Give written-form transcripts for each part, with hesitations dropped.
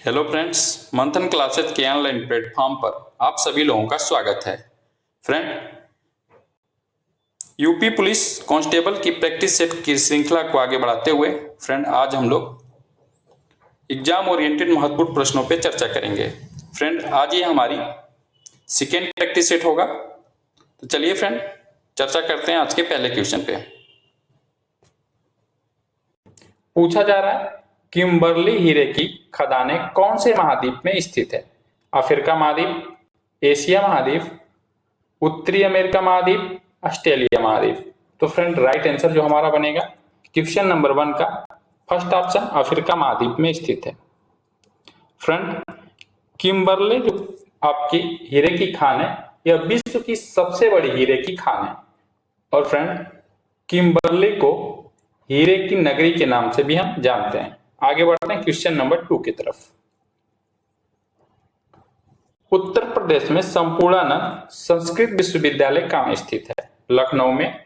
Hello friends, मंथन classes के online platform पर आप सभी लोगों का स्वागत है। फ्रेंड, यूपी पुलिस कांस्टेबल की प्रैक्टिस सेट की श्रृंखला को आगे बढ़ाते हुए फ्रेंड आज हम लोग एग्जाम ओरिएंटेड महत्वपूर्ण प्रश्नों पर चर्चा करेंगे। फ्रेंड, आज ये हमारी सेकेंड प्रैक्टिस सेट होगा। तो चलिए फ्रेंड, चर्चा करते हैं आज के पहले क्वेश्चन पे। पूछा जा रहा है किम्बर्ली हीरे की खदानें कौन से महाद्वीप में स्थित है? अफ्रीका महाद्वीप, एशिया महाद्वीप, उत्तरी अमेरिका महाद्वीप, ऑस्ट्रेलिया महाद्वीप। तो फ्रेंड, राइट आंसर जो हमारा बनेगा क्वेश्चन नंबर 1 का फर्स्ट ऑप्शन अफ्रीका महाद्वीप में स्थित है। फ्रेंड, किम्बर्ली जो आपकी हीरे की खान है, यह विश्व की सबसे बड़ी हीरे की खान है। और फ्रेंड, किम्बर्ली को हीरे की नगरी के नाम से भी हम जानते हैं। आगे बढ़ते हैं क्वेश्चन नंबर 2 की तरफ। उत्तर प्रदेश में संपूर्णानंद संस्कृत विश्वविद्यालय कहाँ स्थित है? लखनऊ में,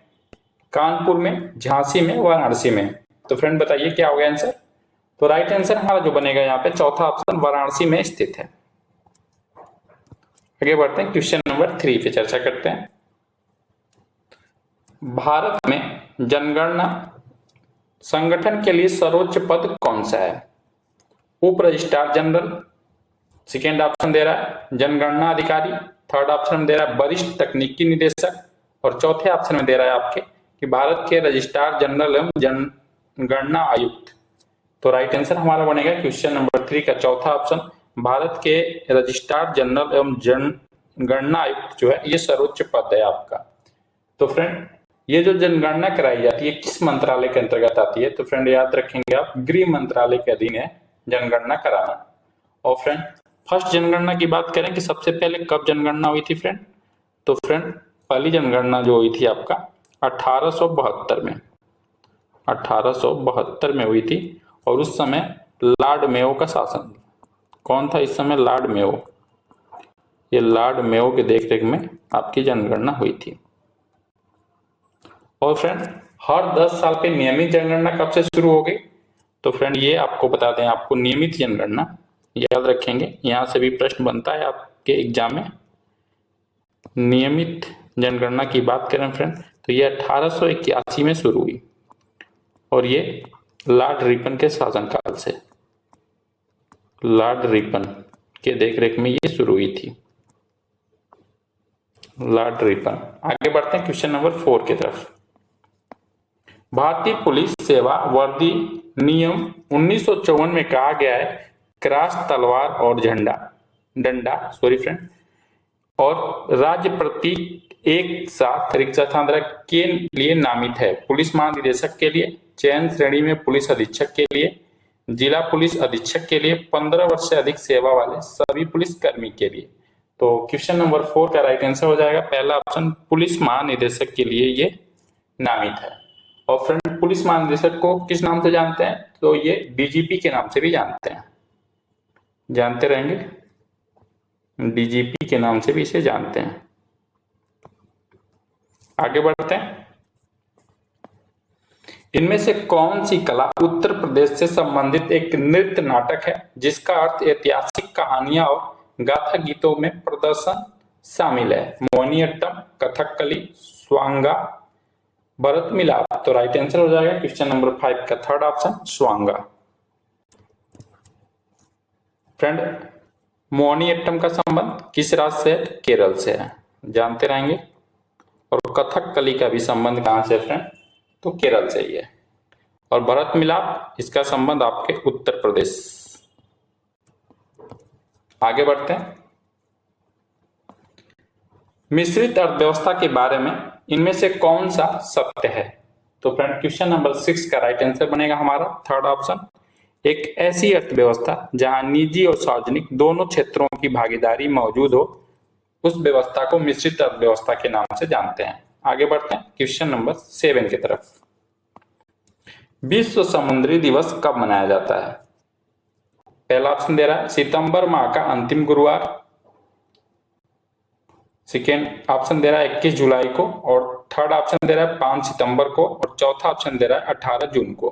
कानपुर में, झांसी में, वाराणसी में। तो फ्रेंड बताइए क्या होगा आंसर? तो राइट आंसर हमारा जो बनेगा यहाँ पे चौथा ऑप्शन वाराणसी में स्थित है। आगे बढ़ते हैं क्वेश्चन नंबर 3 पे चर्चा करते हैं। भारत में जनगणना संगठन के लिए सर्वोच्च पद कौन सा है? उप रजिस्ट्रार जनरल, सेकेंड ऑप्शन दे रहा है जनगणना अधिकारी, थर्ड ऑप्शन में दे रहा है वरिष्ठ तकनीकी निदेशक, और चौथे ऑप्शन में दे रहा है आपके कि भारत के रजिस्ट्रार जनरल एवं जनगणना आयुक्त। तो राइट आंसर हमारा बनेगा क्वेश्चन नंबर 3 का चौथा ऑप्शन, भारत के रजिस्ट्रार जनरल एवं जनगणना आयुक्त जो है ये सर्वोच्च पद है आपका। तो फ्रेंड, ये जो जनगणना कराई जाती है किस मंत्रालय के अंतर्गत आती है? तो फ्रेंड याद रखेंगे आप, गृह मंत्रालय के अधीन है जनगणना कराना। और फ्रेंड, फर्स्ट जनगणना की बात करें कि सबसे पहले कब जनगणना हुई थी फ्रेंड? तो फ्रेंड, पहली जनगणना जो हुई थी आपका 1872 में, 1872 में हुई थी। और उस समय लॉर्ड मेयो का शासन, कौन था इस समय? Lord Mayo. ये लॉर्ड मेयो के देखरेख में आपकी जनगणना हुई थी। और फ्रेंड, हर 10 साल पे नियमित जनगणना कब से शुरू हो गई? तो फ्रेंड ये आपको बता दें, आपको नियमित जनगणना याद रखेंगे, यहां से भी प्रश्न बनता है आपके एग्जाम में। नियमित जनगणना की बात करें फ्रेंड तो ये 1881 में शुरू हुई और ये लॉर्ड रिपन के शासनकाल से, लॉर्ड रिपन के देखरेख में ये शुरू हुई थी, लॉर्ड रिपन। आगे बढ़ते हैं क्वेश्चन नंबर 4 की तरफ। भारतीय पुलिस सेवा वर्दी नियम 1954 में कहा गया है क्रॉस, तलवार और डंडा फ्रेंड और राज्य प्रतीक एक साथ रिक्शा के लिए नामित है? पुलिस महानिदेशक के लिए, चयन श्रेणी में पुलिस अधीक्षक के लिए, जिला पुलिस अधीक्षक के लिए, 15 वर्ष से अधिक सेवा वाले सभी पुलिस कर्मी के लिए। तो क्वेश्चन नंबर 4 का राइट आंसर हो जाएगा पहला ऑप्शन, पुलिस महानिदेशक के लिए ये नामित है। और फ्रेंड, पुलिस महानिदेशक को किस नाम से जानते हैं? तो ये डीजीपी के नाम से भी जानते हैं, जानते रहेंगे, डीजीपी के नाम से भी इसे जानते हैं। आगे बढ़ते हैं। इनमें से कौन सी कला उत्तर प्रदेश से संबंधित एक नृत्य नाटक है जिसका अर्थ ऐतिहासिक कहानियां और गाथा गीतों में प्रदर्शन शामिल है? मोहिनीअट्टम, कथकली, स्वांगा, भरत मिलाप। तो राइट आंसर हो जाएगा क्वेश्चन नंबर 5 का थर्ड ऑप्शन, स्वांगा। फ्रेंड, मोहिनीअट्टम का संबंध किस राज्य से? केरल से है, जानते रहेंगे। और कथकली का भी संबंध कहां से फ्रेंड? तो केरल से ही है। और भरत मिलाप, इसका संबंध आपके उत्तर प्रदेश। आगे बढ़ते हैं। मिश्रित अर्थव्यवस्था के बारे में इनमें से कौन सा सत्य है? तो फ्रेंड, क्वेश्चन नंबर 6 का राइट आंसर बनेगा हमारा थर्ड ऑप्शन, एक ऐसी अर्थव्यवस्था जहां निजी और सार्वजनिक दोनों क्षेत्रों की भागीदारी मौजूद हो, उस व्यवस्था को मिश्रित अर्थव्यवस्था के नाम से जानते हैं। आगे बढ़ते हैं क्वेश्चन नंबर 7 की तरफ। विश्व समुद्री दिवस कब मनाया जाता है? पहला ऑप्शन दे रहा है सितंबर माह का अंतिम गुरुवार, सेकेंड ऑप्शन दे रहा है 21 जुलाई को, और थर्ड ऑप्शन दे रहा है 5 सितंबर को, और चौथा ऑप्शन दे रहा है 18 जून को।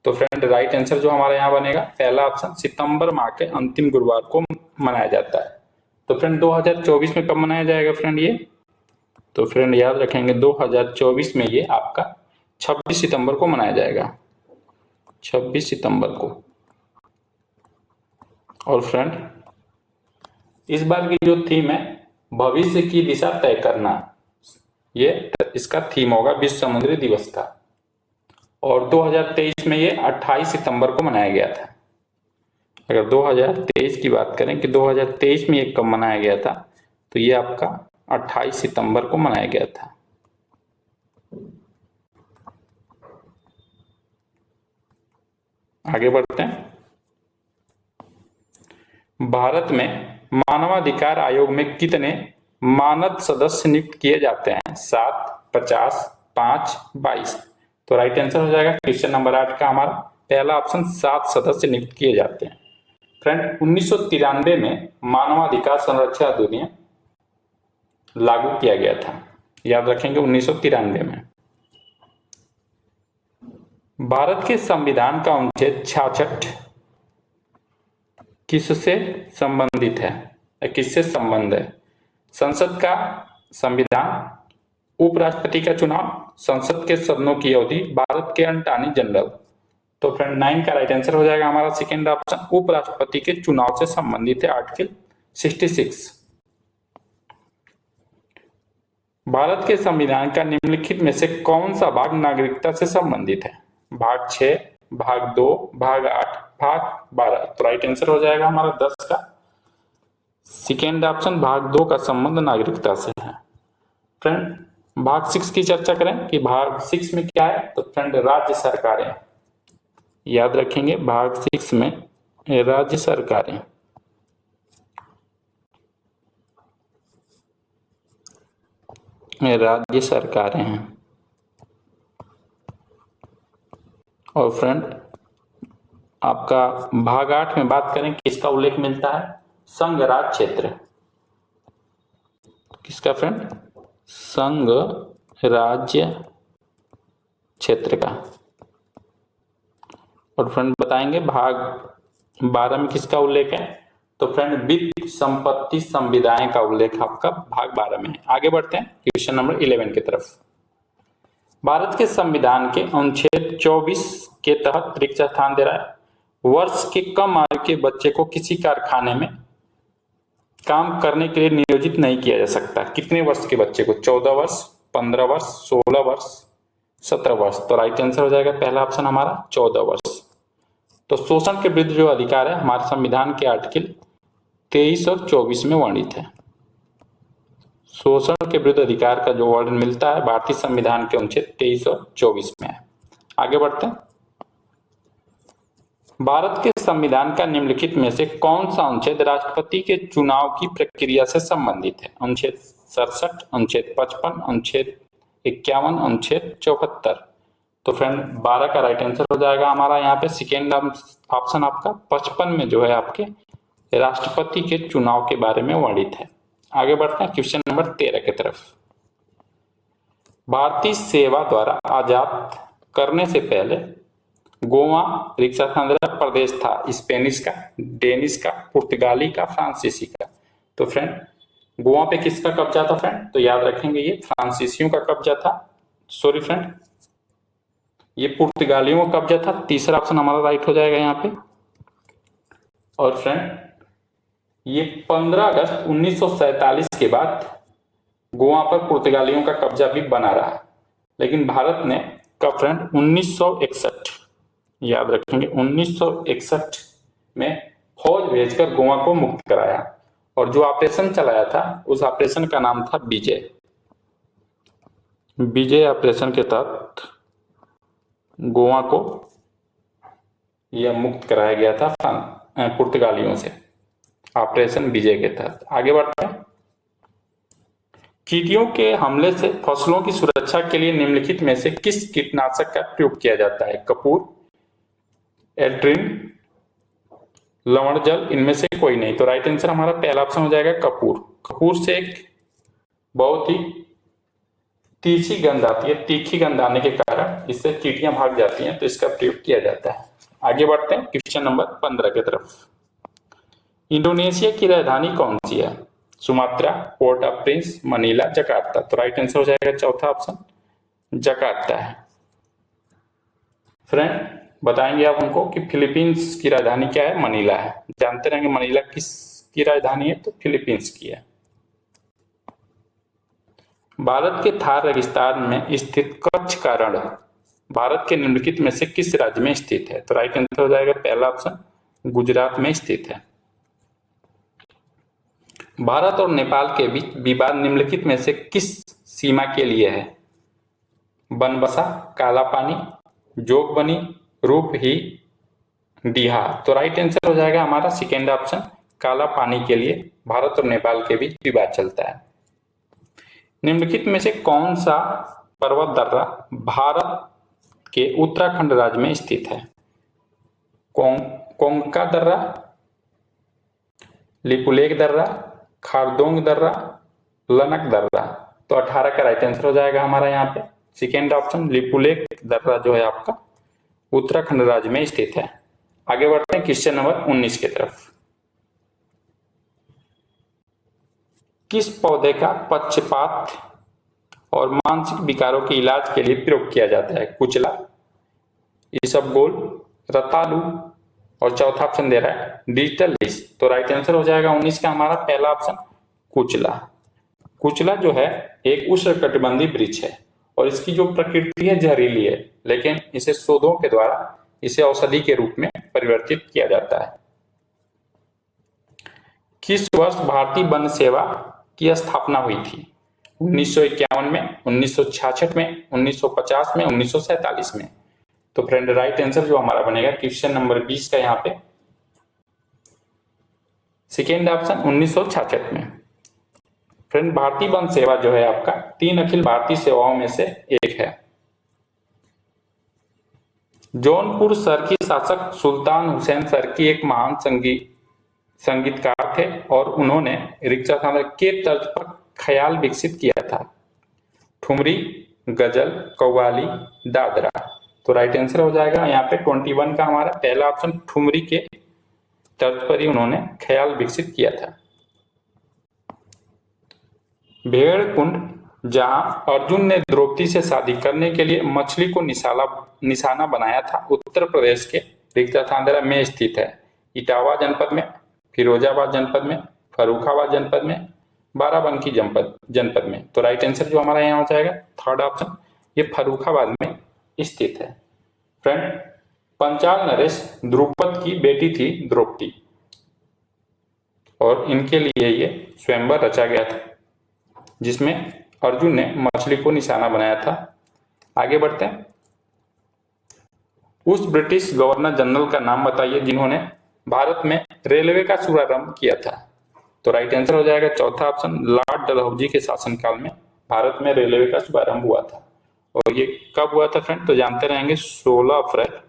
तो फ्रेंड राइट आंसर जो हमारा यहाँ बनेगा पहला ऑप्शन, सितंबर माह के अंतिम गुरुवार को मनाया जाता है। तो फ्रेंड 2024 में कब मनाया जाएगा फ्रेंड ये? तो फ्रेंड याद रखेंगे 2024 में ये आपका 26 सितंबर को मनाया जाएगा, 26 सितंबर को। और फ्रेंड इस बार की जो थीम है भविष्य की दिशा तय करना, ये इसका थीम होगा विश्व समुद्री दिवस का। और 2023 में ये 28 सितंबर को मनाया गया था। अगर 2023 की बात करें कि 2023 में ये कब मनाया गया था, तो ये आपका 28 सितंबर को मनाया गया था। आगे बढ़ते हैं। भारत में मानवाधिकार आयोग में कितने मानद सदस्य नियुक्त किए जाते हैं? 7, 50, 5, 22। तो राइट आंसर हो जाएगा क्वेश्चन नंबर 8 का हमारा पहला ऑप्शन, 7 सदस्य नियुक्त किए जाते हैं। फ्रेंड 1993 में मानवाधिकार संरक्षण अधिनियम लागू किया गया था, याद रखेंगे 1993 में। भारत के संविधान का अनुच्छेद 66 किससे संबंधित है, किससे संबंध है? संसद का संविधान, उपराष्ट्रपति का चुनाव, संसद के सदनों की अवधि, भारत के अटॉर्नी जनरल। तो फ्रेंड 9 का राइट आंसर हो जाएगा हमारा सेकेंड ऑप्शन, उपराष्ट्रपति के चुनाव से संबंधित है आर्टिकल 66। भारत के संविधान का निम्नलिखित में से कौन सा भाग नागरिकता से संबंधित है? भाग 6, भाग 2, भाग 8, भाग 12। तो राइट आंसर हो जाएगा हमारा 10 का सेकेंड ऑप्शन, भाग 2 का संबंध नागरिकता से है। फ्रेंड भाग 6 की चर्चा करें कि भाग 6 में क्या है, तो फ्रेंड राज्य सरकारें, याद रखेंगे भाग 6 में राज्य सरकारें। राज्य सरकारें हैं। और फ्रेंड आपका भाग 8 में बात करें किसका उल्लेख मिलता है? संघ राज क्षेत्र। किसका फ्रेंड? संघ राज्य क्षेत्र का। और फ्रेंड बताएंगे भाग 12 में किसका उल्लेख है, तो फ्रेंड वित्त संपत्ति संविदाएं का उल्लेख आपका भाग 12 में है। आगे बढ़ते हैं क्वेश्चन नंबर 11 की तरफ। भारत के संविधान के अनुच्छेद 24 के तहत परीक्षा स्थान दे रहा है, वर्ष के कम आयु के बच्चे को किसी कारखाने में काम करने के लिए नियोजित नहीं किया जा सकता। कितने वर्ष के बच्चे को? 14 वर्ष, 15 वर्ष, 16 वर्ष, 17 वर्ष। तो राइट आंसर हो जाएगा पहला ऑप्शन हमारा 14 वर्ष। तो शोषण के विरुद्ध जो अधिकार है हमारे संविधान के आर्टिकल 23 और 24 में वर्णित है। शोषण के विरुद्ध अधिकार का जो वर्णन मिलता है भारतीय संविधान के अनुच्छेद 23 और 24 में है। आगे बढ़ते हैं। भारत के संविधान का निम्नलिखित में से कौन सा अनुच्छेद राष्ट्रपति के चुनाव की प्रक्रिया से संबंधित है? अनुच्छेद 67, अनुच्छेद 55, अनुच्छेद 51, अनुच्छेद 74। तो फ्रेंड 12 का राइट आंसर हो जाएगा हमारा यहाँ पे सेकेंड ऑप्शन आपका 55 में जो है आपके राष्ट्रपति के चुनाव के बारे में वर्णित है। आगे बढ़ते हैं क्वेश्चन नंबर 13 की तरफ। भारतीय सेवा द्वारा आजाद करने से पहले गोवा रिक्साथांद्रा प्रदेश था स्पेनिश का, डेनिश का, पुर्तगाली का, फ्रांसीसी का। तो फ्रेंड गोवा पे किसका कब्जा था फ्रेंड? तो याद रखेंगे ये फ्रांसीसियों का कब्जा था। सॉरी फ्रेंड, ये पुर्तगालियों का कब्जा था। तीसरा ऑप्शन हमारा राइट हो जाएगा यहाँ पे। और फ्रेंड ये 15 अगस्त 1947 के बाद गोवा पर पुर्तगालियों का कब्जा भी बना रहा, लेकिन भारत ने कब फ्रेंड 1961, याद रखेंगे 1961 में फौज भेजकर गोवा को मुक्त कराया। और जो ऑपरेशन चलाया था उस ऑपरेशन का नाम था विजय। विजय ऑपरेशन के तहत गोवा को यह मुक्त कराया गया था पुर्तगालियों से, ऑपरेशन विजय के तहत। आगे बढ़ते हैं। कीड़ियों के हमले से फसलों की सुरक्षा के लिए निम्नलिखित में से किस कीटनाशक का प्रयोग किया जाता है? कपूर, एल्ड्रिन, लवण जल, इनमें से कोई नहीं। तो राइट आंसर हमारा पहला ऑप्शन हो जाएगा कपूर। कपूर से एक बहुत ही तीखी गंध आती है, तीखी गंध आने के कारण इससे चींटियां भाग जाती हैं, तो इसका प्रयोग किया जाता है। आगे बढ़ते हैं क्वेश्चन नंबर 15 की तरफ। इंडोनेशिया की राजधानी कौन सी है? Sumatra, port of Prince, Manila, Jakarta. तो राइट आंसर हो जाएगा चौथा ऑप्शन जकार्ता है। फ्रेंड बताएंगे आप हमको कि फिलीपींस की राजधानी क्या है? मनीला है। जानते रहेंगे मनीला किस की राजधानी है? तो फिलीपींस की है। भारत के थार रेगिस्तान में स्थित कच्छ का रण भारत के निम्नलिखित में से किस राज्य में स्थित है? तो राइट आंसर हो जाएगा पहला ऑप्शन गुजरात में स्थित है। भारत और नेपाल के बीच विवाद निम्नलिखित में से किस सीमा के लिए है? बनबसा, काला पानी, जोगबनी, रूपही, डीहा। तो राइट आंसर हो जाएगा हमारा सेकेंड ऑप्शन काला पानी के लिए भारत और नेपाल के बीच विवाद चलता है। निम्नलिखित में से कौन सा पर्वत दर्रा भारत के उत्तराखंड राज्य में स्थित है? कोंगका दर्रा, लिपुलेख दर्रा, खारदोंग दर्रा, लनक दर्रा। तो 18 का राइट आंसर हो जाएगा हमारा यहाँ पे सेकेंड ऑप्शन लिपुलेख दर्रा जो है आपका उत्तराखंड राज्य में स्थित है। आगे बढ़ते हैं क्वेश्चन नंबर 19 की तरफ। किस पौधे का पक्षपात और मानसिक विकारों के इलाज के लिए प्रयोग किया जाता है? कुचला, इसबगोल, रतालू और चौथा ऑप्शन दे रहा है डिजिटल लिस। तो राइट आंसर हो जाएगा 19 का हमारा पहला ऑप्शन कुचला। कुचला जो है एक उष्णकटिबंधीय वृक्ष है और इसकी जो प्रकृति है जहरीली है, लेकिन इसे शोधों के द्वारा इसे औषधि के रूप में परिवर्तित किया जाता है। किस वर्ष भारतीय वन सेवा की स्थापना हुई थी? 1951 में, 1966 में, 1950 में, 1947 में। तो फ्रेंड राइट आंसर जो हमारा बनेगा क्वेश्चन नंबर 20 का यहाँ पे सेकेंड ऑप्शन 1966 में। फ्रेंड भारतीय वन सेवा जो है आपका 3 अखिल भारतीय सेवाओं में से एक है। जौनपुर सर्की शासक सुल्तान हुसैन सर्की एक महान संगीतकार थे और उन्होंने रिक्शा के तर्ज पर ख्याल विकसित किया था। ठुमरी, गजल, कव्वाली, दादरा। तो राइट आंसर हो जाएगा यहाँ पे 21 का हमारा पहला ऑप्शन ठुमरी के तर्ज पर ही उन्होंने ख्याल विकसित किया था। भेड़ कुंड जहां अर्जुन ने द्रौपदी से शादी करने के लिए मछली को निशाना बनाया था, उत्तर प्रदेश के रिक्ताथांदरा में स्थित है। इटावा जनपद में, फिरोजाबाद जनपद में, फर्रुखाबाद जनपद में, बाराबंकी जनपद में। तो राइट आंसर जो हमारा यहाँ हो जाएगा थर्ड ऑप्शन ये फर्रुखाबाद में स्थित है। फ्रेंड पंचाल नरेश द्रुपद की बेटी थी द्रौपदी और इनके लिए ये स्वयंवर रचा गया था जिसमें अर्जुन ने मछली को निशाना बनाया था। आगे बढ़ते हैं। उस ब्रिटिश गवर्नर जनरल का नाम बताइए जिन्होंने भारत में रेलवे का शुभारंभ किया था। तो राइट आंसर हो जाएगा चौथा ऑप्शन लॉर्ड डलहौजी के शासनकाल में भारत में रेलवे का शुभारंभ हुआ था। और ये कब हुआ था फ्रेंड? तो जानते रहेंगे 16 अप्रैल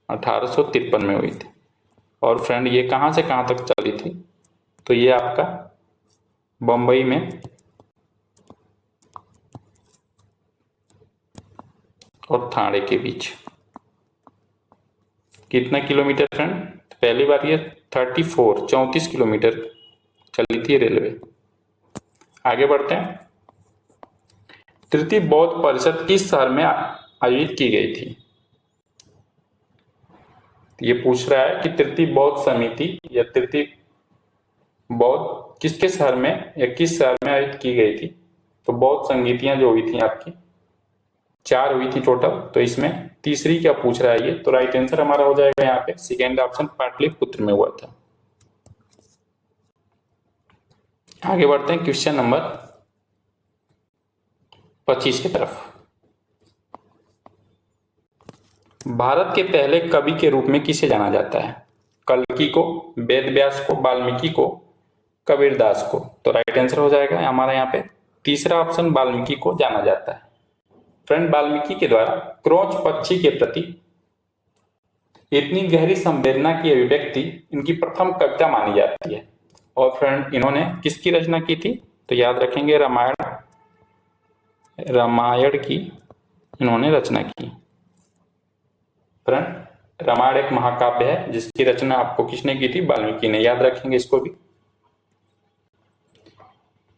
1853 में हुई थी। और फ्रेंड ये कहां से कहां तक चली थी? तो ये आपका बंबई में और ठाणे के बीच। कितना किलोमीटर फ्रेंड? पहली बार ये 34 किलोमीटर चली थी रेलवे। आगे बढ़ते हैं। तृतीय बौद्ध परिषद किस शहर में आयोजित की गई थी? ये पूछ रहा है कि तृतीय बौद्ध समिति या तृतीय बौद्ध किसके शहर में या किस शहर में आयोजित की गई थी? तो बौद्ध संगीतियां जो हुई थी आपकी 4 हुई थी टोटल, तो इसमें तीसरी क्या पूछ रहा है ये? तो राइट आंसर हमारा हो जाएगा यहाँ पे सेकेंड ऑप्शन पाटलिपुत्र में हुआ था। आगे बढ़ते हैं क्वेश्चन नंबर 25 की तरफ। भारत के पहले कवि के रूप में किसे जाना जाता है? कल्कि को, वेद व्यास को, वाल्मीकि को, कबीरदास को। तो राइट आंसर हो जाएगा हमारा यहाँ पे तीसरा ऑप्शन वाल्मीकि को जाना जाता है। फ्रेंड वाल्मीकि के द्वारा क्रोच पक्षी के प्रति इतनी गहरी संवेदना की अभिव्यक्ति इनकी प्रथम कविता मानी जाती है। और फ्रेंड इन्होंने किसकी रचना की थी? तो याद रखेंगे रामायण की इन्होंने रचना की। फ्रेंड रामायण एक महाकाव्य है जिसकी रचना आपको किसने की थी? वाल्मीकि ने। याद रखेंगे इसको भी।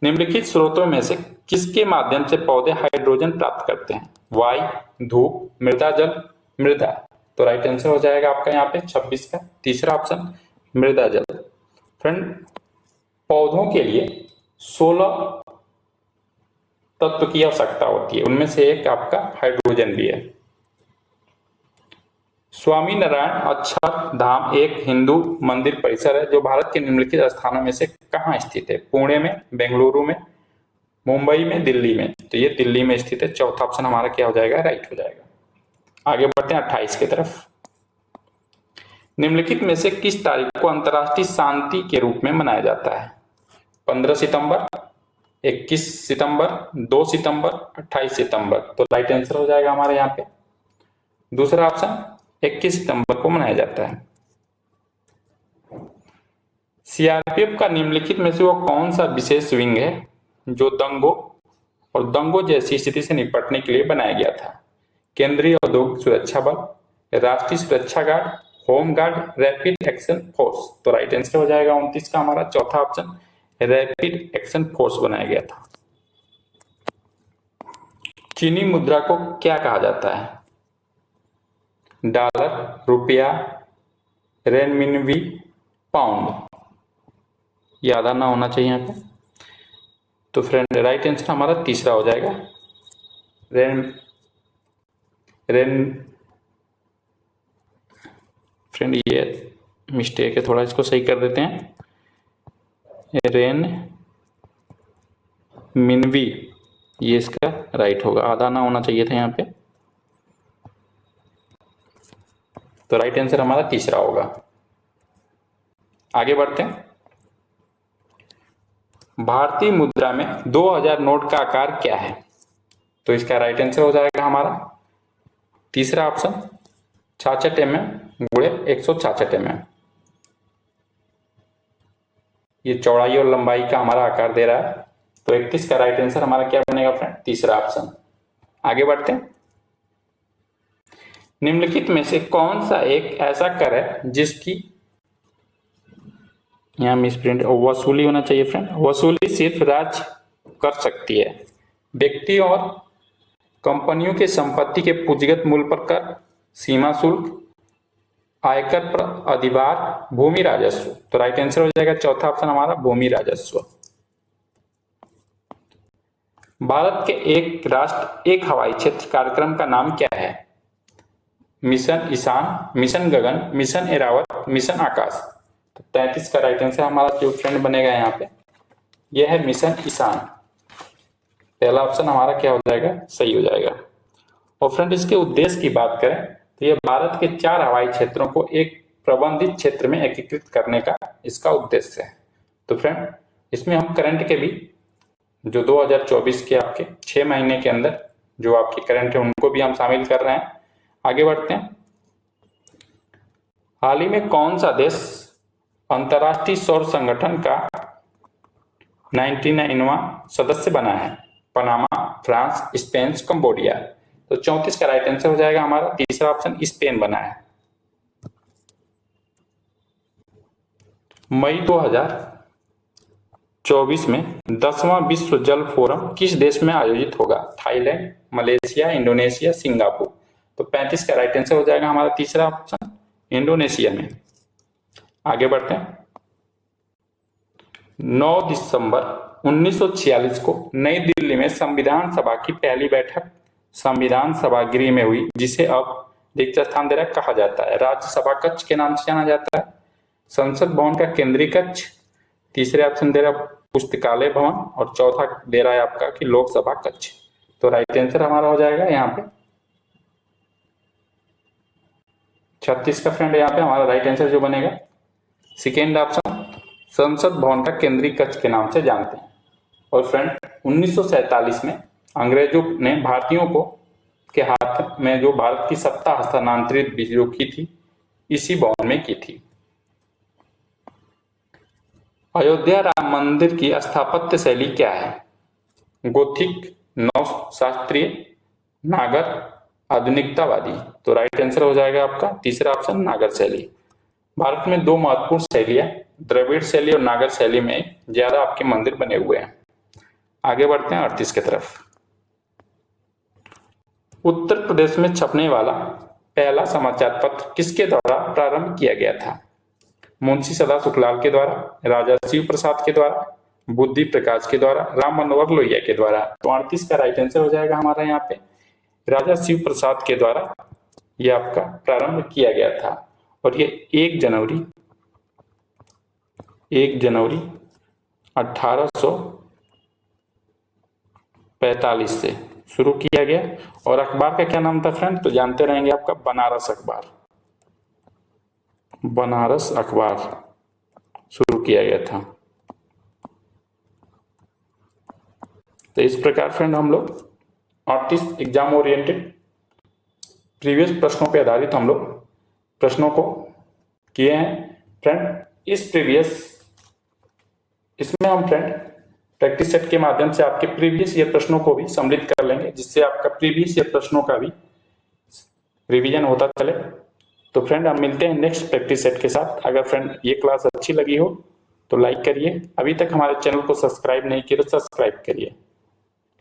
निम्नलिखित स्रोतों में से किसके माध्यम से पौधे हाइड्रोजन प्राप्त करते हैं? वायु, धूप, मृदा जल, मृदा। तो राइट आंसर हो जाएगा आपका यहाँ पे 26 का तीसरा ऑप्शन मृदा जल। फ्रेंड पौधों के लिए 16 तत्व की आवश्यकता होती है, उनमें से एक आपका हाइड्रोजन भी है। स्वामी नारायण अक्षरधाम एक हिंदू मंदिर परिसर है जो भारत के निम्नलिखित स्थानों में से कहाँ स्थित है? पुणे में, बेंगलुरु में, मुंबई में, दिल्ली में। तो ये दिल्ली में स्थित है। चौथा ऑप्शन हमारा क्या हो जाएगा? राइट हो जाएगा। आगे बढ़ते हैं 28 की तरफ। निम्नलिखित में से किस तारीख को अंतर्राष्ट्रीय शांति के रूप में मनाया जाता है? 15 सितंबर, 21 सितंबर, 2 सितंबर, 28 सितंबर। तो राइट आंसर हो जाएगा हमारे यहाँ पे दूसरा ऑप्शन 21 सितंबर को मनाया जाता है। सीआरपीएफ का निम्नलिखित में से वो कौन सा विशेष विंग है जो दंगों जैसी स्थिति से निपटने के लिए बनाया गया था? केंद्रीय औद्योगिक सुरक्षा बल, राष्ट्रीय सुरक्षा guard, home guard, rapid action force. तो राइट आंसर हो जाएगा 29 का हमारा चौथा ऑप्शन रैपिड एक्शन फोर्स बनाया गया था। चीनी मुद्रा को क्या कहा जाता है? डॉलर, रुपया, रेनमिनवी, पाउंड। याद आना होना चाहिए यहाँ पे। तो फ्रेंड राइट आंसर हमारा तीसरा हो जाएगा फ्रेंड ये मिस्टेक है, थोड़ा इसको सही कर देते हैं। रेन मिनवी ये इसका राइट होगा, आधा ना होना चाहिए था यहाँ पे। तो राइट आंसर हमारा तीसरा होगा। आगे बढ़ते हैं। भारतीय मुद्रा में 2000 नोट का आकार क्या है? तो इसका राइट आंसर हो जाएगा हमारा तीसरा ऑप्शन 66 mm गुणे 166 mm। ये चौड़ाई और लंबाई का हमारा आकार दे रहा है। तो 31 का राइट आंसर हमारा क्या बनेगा फ्रेंड? तीसरा ऑप्शन। आगे बढ़ते हैं। निम्नलिखित में से कौन सा एक ऐसा कर है जिसकी यहाँ मिसप्रिंट वसूली होना चाहिए फ्रेंड। वसूली सिर्फ राज्य कर सकती है। व्यक्ति और कंपनियों के संपत्ति के पूंजीगत मूल्य पर कर, सीमा शुल्क, आयकर पर अधिभार, भूमि राजस्व। तो राइट आंसर हो जाएगा चौथा ऑप्शन हमारा भूमि राजस्व। भारत के एक राष्ट्र एक हवाई क्षेत्र कार्यक्रम का नाम क्या है? मिशन ईशान, मिशन गगन, मिशन एरावत, मिशन आकाश। तो 33 का राइट आंसर हमारा जो फ्रेंड बनेगा यहाँ पे यह है मिशन ईशान। पहला ऑप्शन हमारा क्या हो जाएगा? सही हो जाएगा। और फ्रेंड इसके उद्देश्य की बात करें तो यह भारत के 4 हवाई क्षेत्रों को एक प्रबंधित क्षेत्र में एकीकृत करने का इसका उद्देश्य है। तो फ्रेंड इसमें हम करंट के भी जो 2024 के आपके 6 महीने के अंदर जो आपके करंट है उनको भी हम शामिल कर रहे हैं। आगे बढ़ते हैं। हाल ही में कौन सा देश अंतर्राष्ट्रीय सौर संगठन का 99वां सदस्य बना है? Panama, France, Spain, Cambodia. तो 34 का राइट आंसर हो जाएगा हमारा तीसरा ऑप्शन स्पेन बना है। मई 2024 में 10वां विश्व जल फोरम किस देश में आयोजित होगा? Thailand, Malaysia, Indonesia, Singapore. तो 35 का राइट आंसर हो जाएगा हमारा तीसरा ऑप्शन इंडोनेशिया में। आगे बढ़ते हैं। 9 दिसंबर 1946 को नई दिल्ली में संविधान सभा की पहली बैठक संविधान सभा गृह में हुई जिसे अब रिक्त स्थान दे रहा कहा जाता है। राज्यसभा कक्ष के नाम से जाना जाता है, संसद भवन का केंद्रीय कक्ष, तीसरे ऑप्शन दे रहा पुस्तकालय भवन और चौथा दे रहा है आपका कि लोकसभा कक्ष। तो राइट आंसर हमारा हो जाएगा यहाँ पे 36 का फ्रेंड यहाँ पे हमारा राइट आंसर जो बनेगा सेकेंड ऑप्शन संसद भवन का केंद्रीय कक्ष के नाम से जानते हैं। और फ्रेंड 1947 में अंग्रेजों ने भारतीयों को के हाथ में जो भारत की सत्ता हस्तांतरित जो की थी इसी भवन में की थी। अयोध्या राम मंदिर की स्थापत्य शैली क्या है? गोथिक, नव शास्त्रीय, नागर, आधुनिकतावादी। तो राइट आंसर हो जाएगा आपका तीसरा ऑप्शन, नागर शैली। भारत में दो महत्वपूर्ण शैलियां द्रविड़ शैली और नागर शैली में ज्यादा आपके मंदिर बने हुए हैं। आगे बढ़ते हैं 38 की तरफ। उत्तर प्रदेश में छपने वाला पहला समाचार पत्र किसके द्वारा प्रारंभ किया गया था? मुंशी सदा सुखलाल के द्वारा, राजा शिव प्रसाद के द्वारा, बुद्धि प्रकाश के द्वारा, राम मनोहर लोहिया के द्वारा। तो 38 का राइट आंसर हो जाएगा हमारा यहाँ पे राजा शिव प्रसाद के द्वारा यह आपका प्रारंभ किया गया था। और ये 1 जनवरी 1845 से शुरू किया गया। और अखबार का क्या नाम था फ्रेंड? तो जानते रहेंगे आपका बनारस अखबार। बनारस अखबार शुरू किया गया था। तो इस प्रकार फ्रेंड हम लोग 38 एग्जाम ओरिएंटेड प्रीवियस प्रश्नों पे आधारित हम लोग प्रश्नों को किए हैं फ्रेंड। इसमें हम फ्रेंड प्रैक्टिस सेट के माध्यम से आपके प्रीवियस ईयर प्रश्नों को भी सम्मिलित कर लेंगे, जिससे आपका प्रीवियस ईयर प्रश्नों का भी रिवीजन होता चले। तो फ्रेंड हम मिलते हैं नेक्स्ट प्रैक्टिस सेट के साथ। अगर फ्रेंड ये क्लास अच्छी लगी हो तो लाइक करिए, अभी तक हमारे चैनल को सब्सक्राइब नहीं किया तो सब्सक्राइब करिए।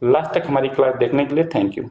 लास्ट तक हमारी क्लास देखने के लिए थैंक यू।